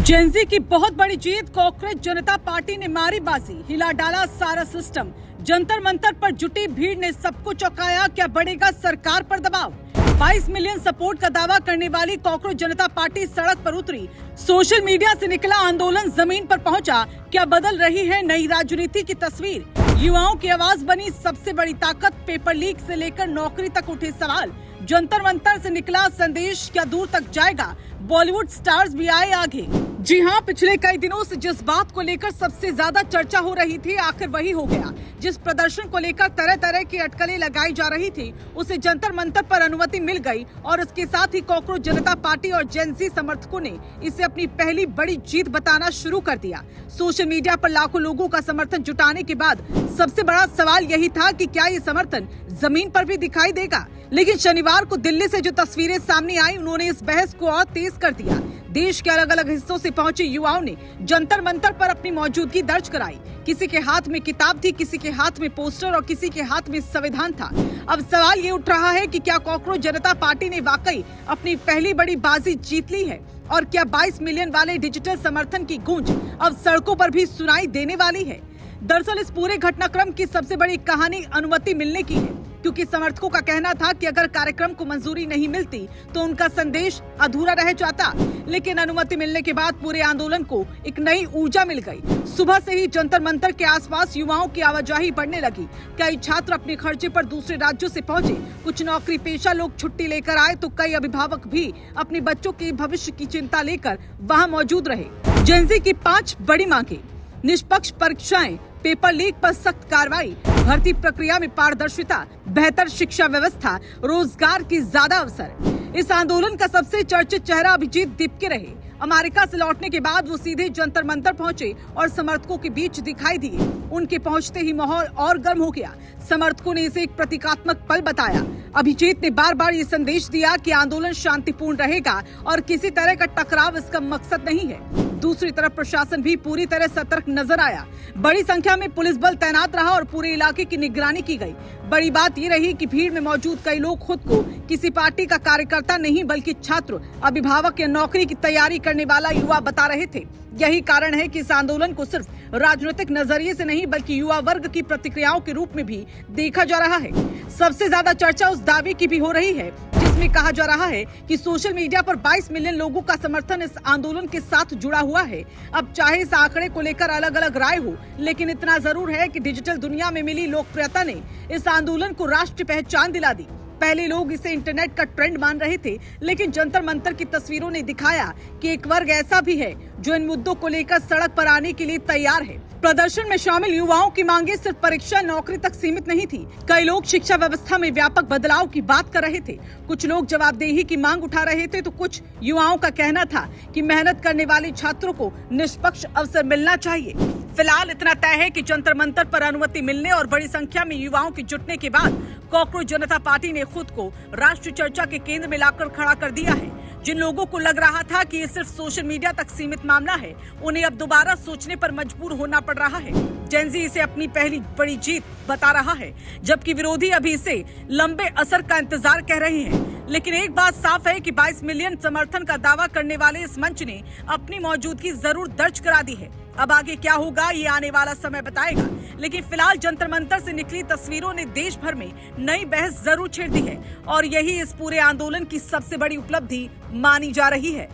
Gen Z की बहुत बड़ी जीत, कांग्रेस जनता पार्टी ने मारी बाजी, हिला डाला सारा सिस्टम। जंतर मंतर पर जुटी भीड़ ने सबको चौंकाया, क्या बढ़ेगा सरकार पर दबाव। 22 मिलियन सपोर्ट का दावा करने वाली कांग्रेस जनता पार्टी सड़क पर उतरी। सोशल मीडिया से निकला आंदोलन जमीन पर पहुंचा, क्या बदल रही है नई राजनीति की तस्वीर। युवाओं की आवाज बनी सबसे बड़ी ताकत, पेपर लीक से लेकर नौकरी तक उठे सवाल। जंतर मंतर से निकला संदेश क्या दूर तक जाएगा, बॉलीवुड स्टार्स भी आए आगे। जी हां, पिछले कई दिनों से जिस बात को लेकर सबसे ज्यादा चर्चा हो रही थी, आखिर वही हो गया। जिस प्रदर्शन को लेकर तरह तरह की अटकलें लगाई जा रही थी, उसे जंतर मंतर पर अनुमति मिल गई और इसके साथ ही कांग्रेस जनता पार्टी और जेनजी समर्थकों ने इसे अपनी पहली बड़ी जीत बताना शुरू कर दिया। सोशल मीडिया पर लाखों लोगों का समर्थन जुटाने के बाद सबसे बड़ा सवाल यही था कि क्या ये समर्थन जमीन पर भी दिखाई देगा। लेकिन शनिवार को दिल्ली से जो तस्वीरें सामने आई, उन्होंने इस बहस को और तेज कर दिया। देश के अलग अलग हिस्सों से पहुंचे युवाओं ने जंतर मंतर पर अपनी मौजूदगी दर्ज कराई। किसी के हाथ में किताब थी, किसी के हाथ में पोस्टर और किसी के हाथ में संविधान था। अब सवाल ये उठ रहा है कि क्या कांग्रेस जनता पार्टी ने वाकई अपनी पहली बड़ी बाजी जीत ली है और क्या 22 मिलियन वाले डिजिटल समर्थन की गूंज अब सड़कों पर भी सुनाई देने वाली है। दरअसल इस पूरे घटनाक्रम की सबसे बड़ी कहानी अनुमति मिलने की है, क्योंकि समर्थकों का कहना था कि अगर कार्यक्रम को मंजूरी नहीं मिलती तो उनका संदेश अधूरा रह जाता। लेकिन अनुमति मिलने के बाद पूरे आंदोलन को एक नई ऊर्जा मिल गई। सुबह से ही जंतर मंतर के आसपास युवाओं की आवाजाही बढ़ने लगी। कई छात्र अपने खर्चे पर दूसरे राज्यों से पहुंचे, कुछ नौकरी पेशा लोग छुट्टी लेकर आए तो कई अभिभावक भी अपने बच्चों के भविष्य की चिंता लेकर वहाँ मौजूद रहे। जेनजी की 5 बड़ी मांगे: निष्पक्ष परीक्षाएं, पेपर लीक पर सख्त कार्रवाई, भर्ती प्रक्रिया में पारदर्शिता, बेहतर शिक्षा व्यवस्था, रोजगार की ज्यादा अवसर। इस आंदोलन का सबसे चर्चित चेहरा अभिजीत दीपके रहे। अमेरिका से लौटने के बाद वो सीधे जंतर मंतर पहुंचे और समर्थकों के बीच दिखाई दिए। उनके पहुंचते ही माहौल और गर्म हो गया। समर्थकों ने इसे एक प्रतीकात्मक पल बताया। अभिजीत ने बार बार ये संदेश दिया कि आंदोलन शांतिपूर्ण रहेगा और किसी तरह का टकराव इसका मकसद नहीं है। दूसरी तरफ प्रशासन भी पूरी तरह सतर्क नजर आया। बड़ी संख्या में पुलिस बल तैनात रहा और पूरे इलाके की निगरानी की गई। बड़ी बात ये रही कि भीड़ में मौजूद कई लोग खुद को किसी पार्टी का कार्यकर्ता नहीं बल्कि छात्र, अभिभावक या नौकरी की तैयारी करने वाला युवा बता रहे थे। यही कारण है कि इस आंदोलन को सिर्फ राजनीतिक नजरिए से नहीं बल्कि युवा वर्ग की प्रतिक्रियाओं के रूप में भी देखा जा रहा है। सबसे ज्यादा चर्चा उस दावे की भी हो रही है जिसमें कहा जा रहा है कि सोशल मीडिया पर 22 मिलियन लोगों का समर्थन इस आंदोलन के साथ जुड़ा हुआ है। अब चाहे इस आंकड़े को लेकर अलग अलग राय हो, लेकिन इतना जरूर है कि डिजिटल दुनिया में मिली लोकप्रियता ने इस आंदोलन को राष्ट्रीय पहचान दिला दी। पहले लोग इसे इंटरनेट का ट्रेंड मान रहे थे, लेकिन जंतर मंतर की तस्वीरों ने दिखाया कि एक वर्ग ऐसा भी है जो इन मुद्दों को लेकर सड़क पर आने के लिए तैयार है। प्रदर्शन में शामिल युवाओं की मांगे सिर्फ परीक्षा नौकरी तक सीमित नहीं थी। कई लोग शिक्षा व्यवस्था में व्यापक बदलाव की बात कर रहे थे। कुछ लोग जवाबदेही की मांग उठा रहे थे तो कुछ युवाओं का कहना था कि मेहनत करने वाले छात्रों को निष्पक्ष अवसर मिलना चाहिए। फिलहाल इतना तय है कि जंतर मंतर पर अनुमति मिलने और बड़ी संख्या में युवाओं के जुटने के बाद कांग्रेस जनता पार्टी ने खुद को राष्ट्रीय चर्चा के केंद्र में लाकर खड़ा कर दिया है। जिन लोगों को लग रहा था कि ये सिर्फ सोशल मीडिया तक सीमित मामला है, उन्हें अब दोबारा सोचने पर मजबूर होना पड़ रहा है। जेनजी इसे अपनी पहली बड़ी जीत बता रहा है, जबकि विरोधी अभी इसे लंबे असर का इंतजार कह रहे हैं। लेकिन एक बात साफ है कि 22 मिलियन समर्थन का दावा करने वाले इस मंच ने अपनी मौजूदगी जरूर दर्ज करा दी है। अब आगे क्या होगा ये आने वाला समय बताएगा। लेकिन फिलहाल जंतर मंतर से निकली तस्वीरों ने देश भर में नई बहस जरूर छेड़ दी है और यही इस पूरे आंदोलन की सबसे बड़ी उपलब्धि मानी जा रही है।